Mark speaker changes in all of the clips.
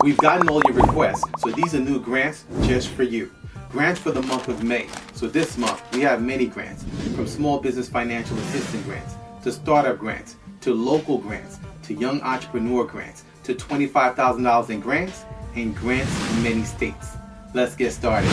Speaker 1: We've gotten all your requests, so these are new grants just for you. Grants for the month of May. So this month, we have many grants, from small business financial assistance grants, to startup grants, to local grants, to young entrepreneur grants, to $25,000 in grants, and grants in many states. Let's get started.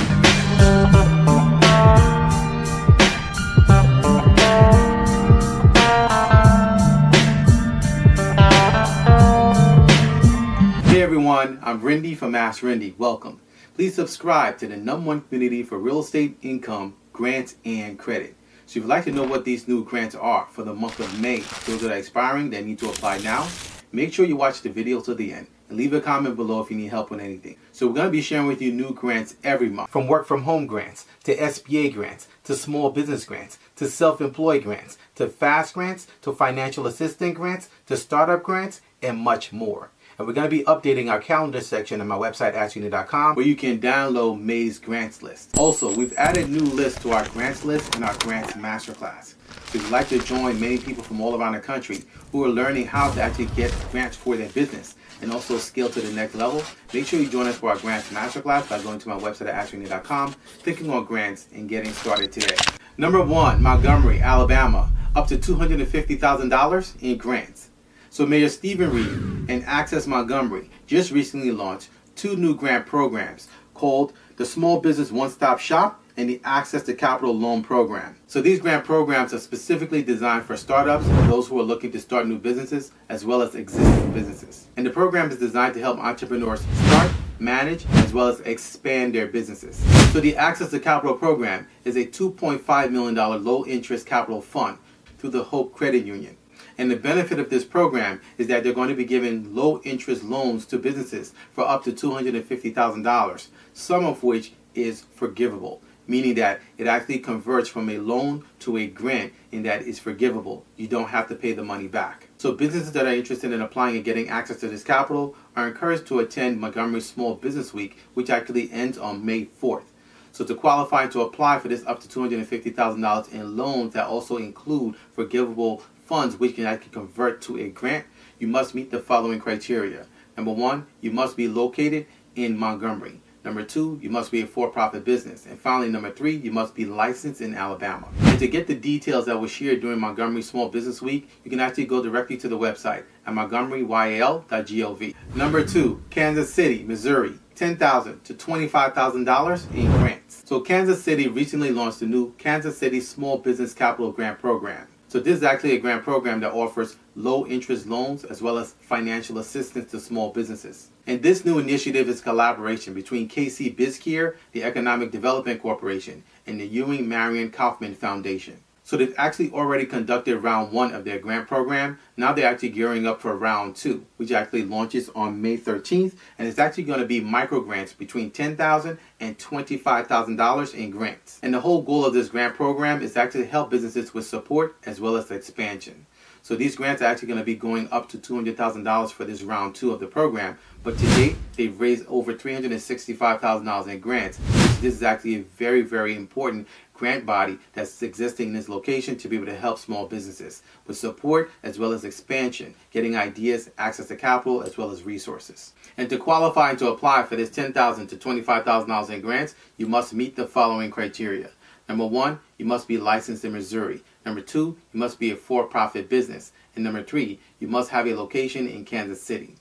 Speaker 1: Hey everyone, I'm Rinde from AskRinde. Welcome. Please subscribe to the #1 community for real estate income, grants, and credit. So if you'd like to know what these new grants are for the month of May, those that are expiring that need to apply now, make sure you watch the video to the end and leave a comment below if you need help with anything. So we're going to be sharing with you new grants every month, from work from home grants, to SBA grants, to small business grants, to self-employed grants, to FAST grants, to financial assistance grants, to startup grants, and much more. And we're going to be updating our calendar section on my website, AskRinde.com, where you can download May's grants list. Also, we've added new lists to our grants list in our grants masterclass. So if you'd like to join many people from all around the country who are learning how to actually get grants for their business and also scale to the next level, make sure you join us for our grants masterclass by going to my website at AskRinde.com, clicking on grants, and getting started today. Number 1, Montgomery, Alabama, up to $250,000 in grants. So Mayor Stephen Reed and Access Montgomery just recently launched 2 new grant programs called the Small Business One-Stop Shop and the Access to Capital Loan Program. So these grant programs are specifically designed for startups and those who are looking to start new businesses as well as existing businesses. And the program is designed to help entrepreneurs start, manage, as well as expand their businesses. So the Access to Capital Program is a $2.5 million low-interest capital fund through the Hope Credit Union. And the benefit of this program is that they're going to be giving low-interest loans to businesses for up to $250,000, some of which is forgivable, meaning that it actually converts from a loan to a grant in that it's forgivable. You don't have to pay the money back. So businesses that are interested in applying and getting access to this capital are encouraged to attend Montgomery Small Business Week, which actually ends on May 4th. So to qualify to apply for this up to $250,000 in loans that also include forgivable funds which can actually convert to a grant, you must meet the following criteria. Number 1, you must be located in Montgomery. Number 2, you must be a for-profit business. And finally, number 3, you must be licensed in Alabama. And to get the details that were shared during Montgomery Small Business Week, you can actually go directly to the website at montgomeryyal.gov. Number 2, Kansas City, Missouri, $10,000 to $25,000 in grants. So Kansas City recently launched the new Kansas City Small Business Capital Grant Program. So this is actually a grant program that offers low-interest loans as well as financial assistance to small businesses. And this new initiative is collaboration between KC BizCare, the Economic Development Corporation, and the Ewing Marion Kaufman Foundation. So they've actually already conducted round 1 of their grant program. Now they're actually gearing up for round 2, which actually launches on May 13th. And it's actually going to be micro grants between $10,000 and $25,000 in grants. And the whole goal of this grant program is actually to help businesses with support as well as expansion. So these grants are actually going to be going up to $200,000 for this round 2 of the program. But to date, they've raised over $365,000 in grants. This is actually a very, very important grant body that's existing in this location to be able to help small businesses with support as well as expansion, getting ideas, access to capital, as well as resources. And to qualify and to apply for this $10,000 to $25,000 in grants, you must meet the following criteria. Number 1, you must be licensed in Missouri. Number 2, you must be a for-profit business. And number 3, you must have a location in Kansas City.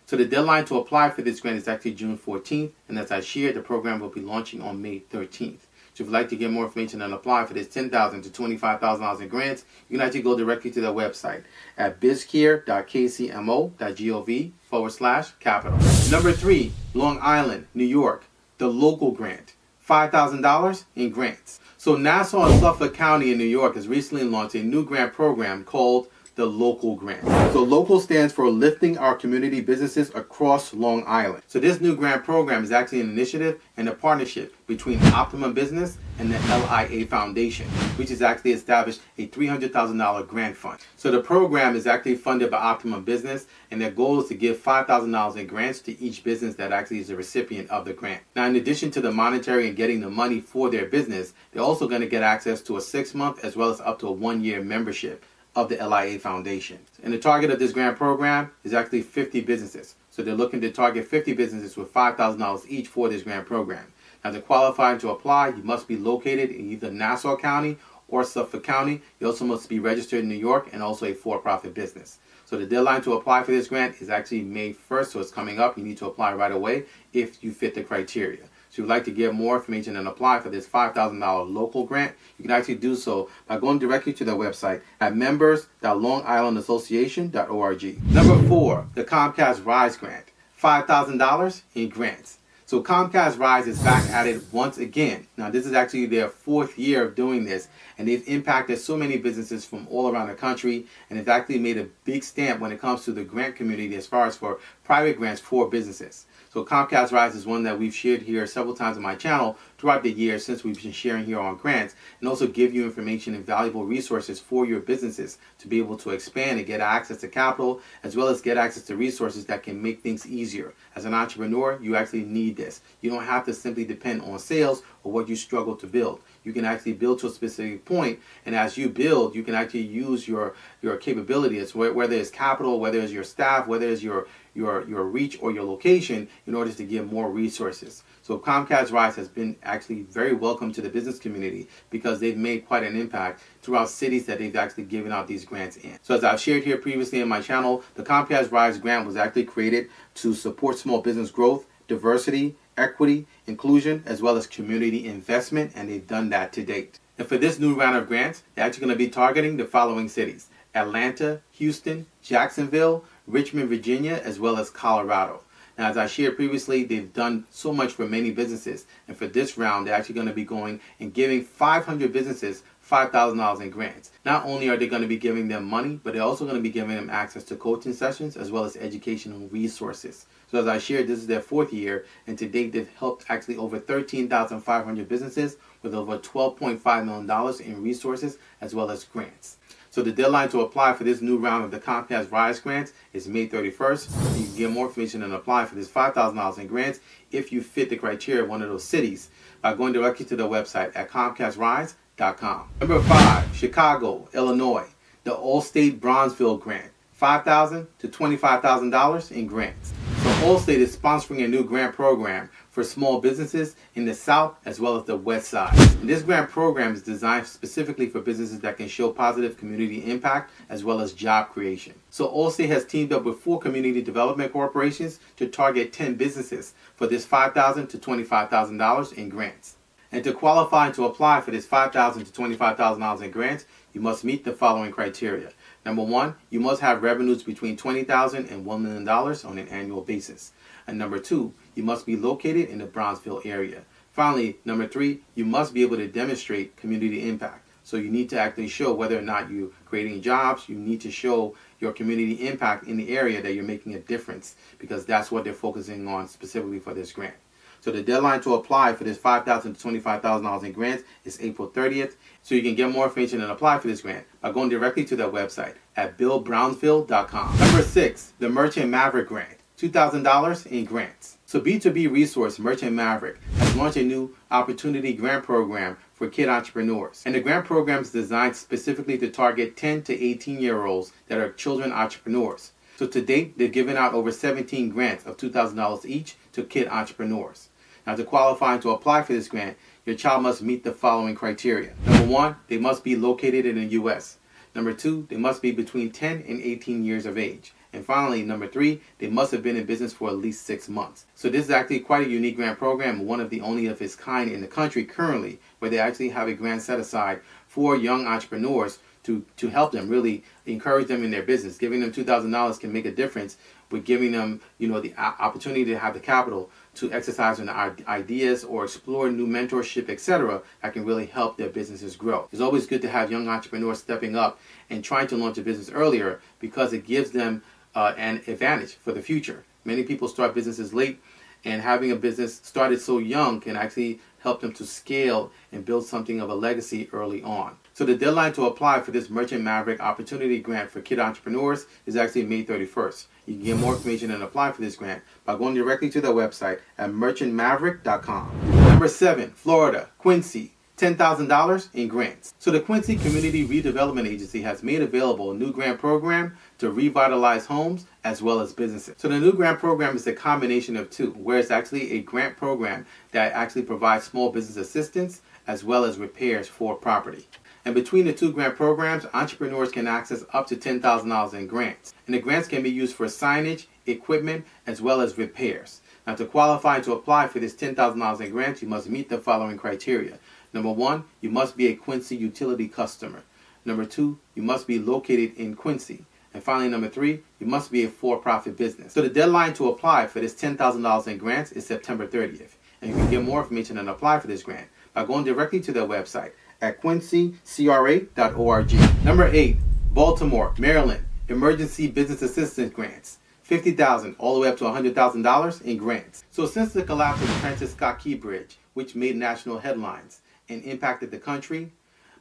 Speaker 1: So the deadline to apply for this grant is actually June 14th, and as I shared, the program will be launching on May 13th. So if you'd like to get more information and apply for this $10,000 to $25,000 in grants, you can actually go directly to their website at bizcare.kcmo.gov/capital. Number 3, Long Island, New York, the local grant, $5,000 in grants. So Nassau and Suffolk County in New York has recently launched a new grant program called the Local Grant. So local stands for Lifting Our Community Businesses Across Long Island. So this new grant program is actually an initiative and a partnership between Optimum Business and the LIA Foundation, which has actually established a $300,000 grant fund. So the program is actually funded by Optimum Business, and their goal is to give $5,000 in grants to each business that actually is the recipient of the grant. Now, in addition to the monetary and getting the money for their business, they're also going to get access to a 6-month as well as up to a 1-year membership of the LIA Foundation. And the target of this grant program is actually 50 businesses So they're looking to target 50 businesses with $5,000 each for this grant program. Now, to qualify and to apply, you must be located in either Nassau County or Suffolk County. You also must be registered in New York and also a for-profit business. So the deadline to apply for this grant is actually May 1st, so it's coming up. You need to apply right away if you fit the criteria. So if you'd like to get more information and apply for this $5,000 local grant, you can actually do so by going directly to their website at members.longislandassociation.org. Number 4, the Comcast RISE grant, $5,000 in grants. So Comcast RISE is back at it once again. Now, this is actually their 4th year of doing this, and they've impacted so many businesses from all around the country, and they've actually made a big stamp when it comes to the grant community as far as for private grants for businesses. So Comcast RISE is one that we've shared here several times on my channel throughout the years since we've been sharing here on grants, and also give you information and valuable resources for your businesses to be able to expand and get access to capital, as well as get access to resources that can make things easier. As an entrepreneur, you actually need this. You don't have to simply depend on sales or what you struggle to build. You can actually build to a specific point, and as you build, you can actually use your capabilities, whether it's capital, whether it's your staff, whether it's your reach or your location, in order to get more resources. So Comcast RISE has been actually very welcome to the business community because they've made quite an impact throughout cities that they've actually given out these grants in. So as I've shared here previously on my channel, the Comcast RISE grant was actually created to support small business growth, diversity, equity, inclusion, as well as community investment, and they've done that to date. And for this new round of grants, they're actually going to be targeting the following cities: Atlanta, Houston, Jacksonville, Richmond, Virginia, as well as Colorado. Now, as I shared previously, they've done so much for many businesses, and for this round, they're actually going to be going and giving 500 businesses $5,000 in grants. Not only are they going to be giving them money, but they're also going to be giving them access to coaching sessions as well as educational resources. So as I shared, this is their 4th year, and to date they've helped actually over 13,500 businesses with over $12.5 million in resources as well as grants. So the deadline to apply for this new round of the Comcast RISE grants is May 31st. You can get more information and apply for this $5,000 in grants if you fit the criteria of one of those cities by going directly to their website at ComcastRISE.com. Number 5, Chicago, Illinois, the All-State Bronzeville grant, $5,000 to $25,000 in grants. So Allstate is sponsoring a new grant program for small businesses in the South as well as the West Side. And this grant program is designed specifically for businesses that can show positive community impact as well as job creation. So Allstate has teamed up with 4 community development corporations to target 10 businesses for this $5,000 to $25,000 in grants. And to qualify and to apply for this $5,000 to $25,000 in grants, you must meet the following criteria. Number 1, you must have revenues between $20,000 and $1 million on an annual basis. And number 2, you must be located in the Bronzeville area. Finally, number 3, you must be able to demonstrate community impact. So you need to actually show whether or not you're creating jobs. You need to show your community impact in the area that you're making a difference, because that's what they're focusing on specifically for this grant. So the deadline to apply for this $5,000 to $25,000 in grants is April 30th. So you can get more information and apply for this grant by going directly to their website at billbrownsville.com. Number 6, the Merchant Maverick grant, $2,000 in grants. So B2B resource Merchant Maverick has launched a new opportunity grant program for kid entrepreneurs. And the grant program is designed specifically to target 10 to 18-year-olds that are children entrepreneurs. So to date, they've given out over 17 grants of $2,000 each to kid entrepreneurs. Now, to qualify and to apply for this grant, your child must meet the following criteria. Number 1, they must be located in the U.S. Number 2, they must be between 10 and 18 years of age. And finally, number 3, they must have been in business for at least 6 months. So this is actually quite a unique grant program, one of the only of its kind in the country currently, where they actually have a grant set aside for young entrepreneurs to help them, really encourage them in their business. Giving them $2,000 can make a difference with giving them, the opportunity to have the capital to exercise on ideas or explore new mentorship, etc., that can really help their businesses grow. It's always good to have young entrepreneurs stepping up and trying to launch a business earlier, because it gives them an advantage for the future. Many people start businesses late, and having a business started so young can actually help them to scale and build something of a legacy early on. So the deadline to apply for this Merchant Maverick Opportunity Grant for kid entrepreneurs is actually May 31st. You can get more information and apply for this grant by going directly to their website at merchantmaverick.com. Number 7, Florida, Quincy, $10,000 in grants. So the Quincy Community Redevelopment Agency has made available a new grant program to revitalize homes as well as businesses. So the new grant program is a combination of two, where it's actually a grant program that actually provides small business assistance as well as repairs for property. And between the two grant programs, entrepreneurs can access up to $10,000 in grants. And the grants can be used for signage, equipment, as well as repairs. Now, to qualify and to apply for this $10,000 in grants, you must meet the following criteria. Number one, you must be a Quincy utility customer. Number two, you must be located in Quincy. And finally, number three, you must be a for-profit business. So the deadline to apply for this $10,000 in grants is September 30th. And you can get more information and apply for this grant by going directly to their website at quincycra.org. Number 8, Baltimore, Maryland, Emergency Business Assistance Grants. $50,000 all the way up to $100,000 in grants. So since the collapse of the Francis Scott Key Bridge, which made national headlines and impacted the country,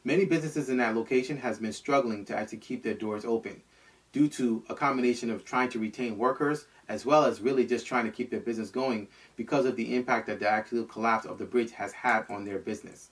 Speaker 1: many businesses in that location has been struggling to actually keep their doors open due to a combination of trying to retain workers as well as really just trying to keep their business going because of the impact that the actual collapse of the bridge has had on their business.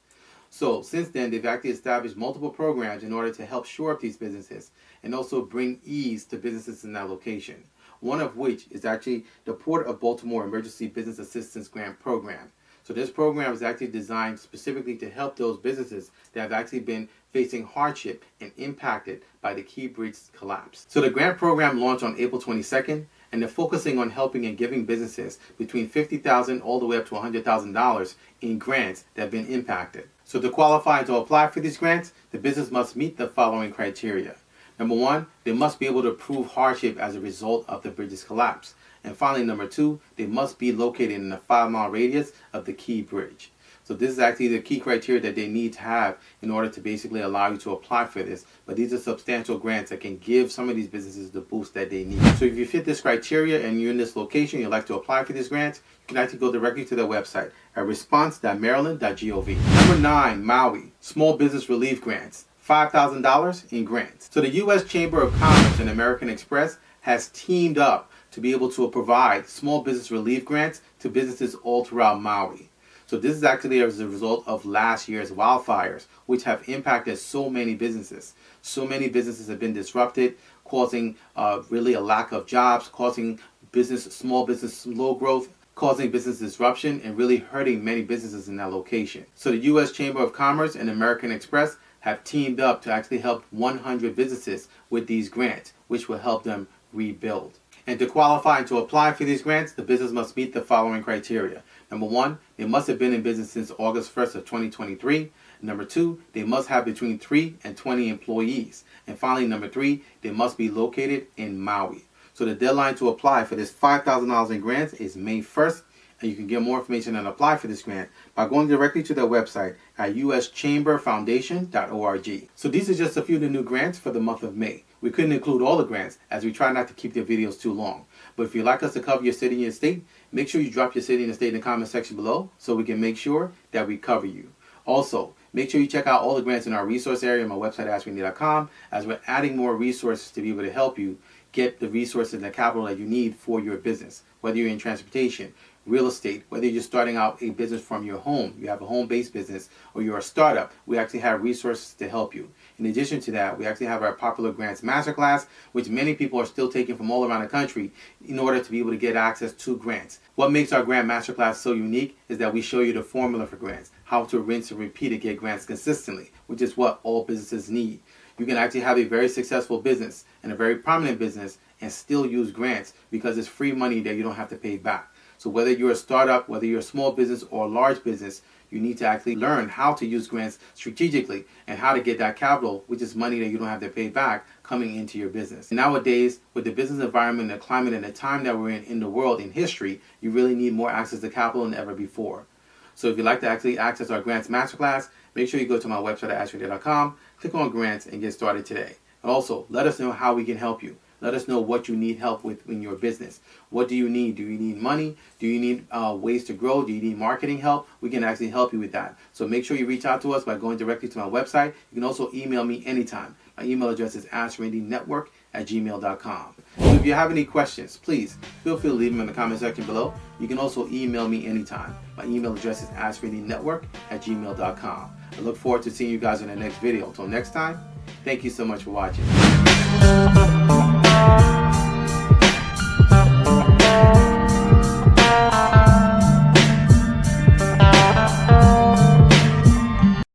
Speaker 1: So since then, they've actually established multiple programs in order to help shore up these businesses and also bring ease to businesses in that location. One of which is actually the Port of Baltimore Emergency Business Assistance Grant Program. So this program is actually designed specifically to help those businesses that have actually been facing hardship and impacted by the Key Bridge collapse. So the grant program launched on April 22nd, and they're focusing on helping and giving businesses between $50,000 all the way up to $100,000 in grants that have been impacted. So to qualify and to apply for these grants, the business must meet the following criteria. Number one, they must be able to prove hardship as a result of the bridge's collapse. And finally, number two, they must be located in a 5-mile radius of the Key Bridge. So this is actually the key criteria that they need to have in order to basically allow you to apply for this. But these are substantial grants that can give some of these businesses the boost that they need. So if you fit this criteria and you're in this location, you'd like to apply for these grants, you can actually go directly to their website at response.maryland.gov. Number 9, Maui, Small Business Relief Grants. $5,000 in grants. So the U.S. Chamber of Commerce and American Express has teamed up to be able to provide small business relief grants to businesses all throughout Maui. So this is actually as a result of last year's wildfires, which have impacted so many businesses. So many businesses have been disrupted, causing really a lack of jobs, causing small business slow growth, causing business disruption, and really hurting many businesses in that location. So the U.S. Chamber of Commerce and American Express have teamed up to actually help 100 businesses with these grants, which will help them rebuild. And to qualify and to apply for these grants, the business must meet the following criteria. Number one, they must have been in business since August 1st of 2023. Number two, they must have between 3 and 20 employees. And finally, number 3, they must be located in Maui. So the deadline to apply for this $5,000 in grants is May 1st. And you can get more information and apply for this grant by going directly to their website at uschamberfoundation.org. So these are just a few of the new grants for the month of May. We couldn't include all the grants as we try not to keep their videos too long. But if you'd like us to cover your city and your state, make sure you drop your city and state in the comment section below so we can make sure that we cover you. Also, make sure you check out all the grants in our resource area on my website, AskRinde.com, as we're adding more resources to be able to help you get the resources and the capital that you need for your business, whether you're in transportation, real estate, whether you're starting out a business from your home, you have a home-based business, or you're a startup, we actually have resources to help you. In addition to that, we actually have our Popular Grants Masterclass, which many people are still taking from all around the country in order to be able to get access to grants. What makes our Grant Masterclass so unique is that we show you the formula for grants, how to rinse and repeat to get grants consistently, which is what all businesses need. You can actually have a very successful business and a very prominent business and still use grants because it's free money that you don't have to pay back. So whether you're a startup, whether you're a small business or a large business, you need to actually learn how to use grants strategically and how to get that capital, which is money that you don't have to pay back, coming into your business. Nowadays, with the business environment, the climate, and the time that we're in the world, in history, you really need more access to capital than ever before. So if you'd like to actually access our Grants Masterclass, make sure you go to my website at AskRinde.com, click on Grants, and get started today. And also, let us know how we can help you. Let us know what you need help with in your business. What do you need? Do you need money? Do you need ways to grow? Do you need marketing help? We can actually help you with that. So make sure you reach out to us by going directly to my website. You can also email me anytime. My email address is AskRindeNetwork askRinde@gmail.com. So if you have any questions, please feel free to leave them in the comment section below. You can also email me anytime. My email address is AskRindeNetwork@gmail.com. I look forward to seeing you guys in the next video. Until next time, thank you so much for watching.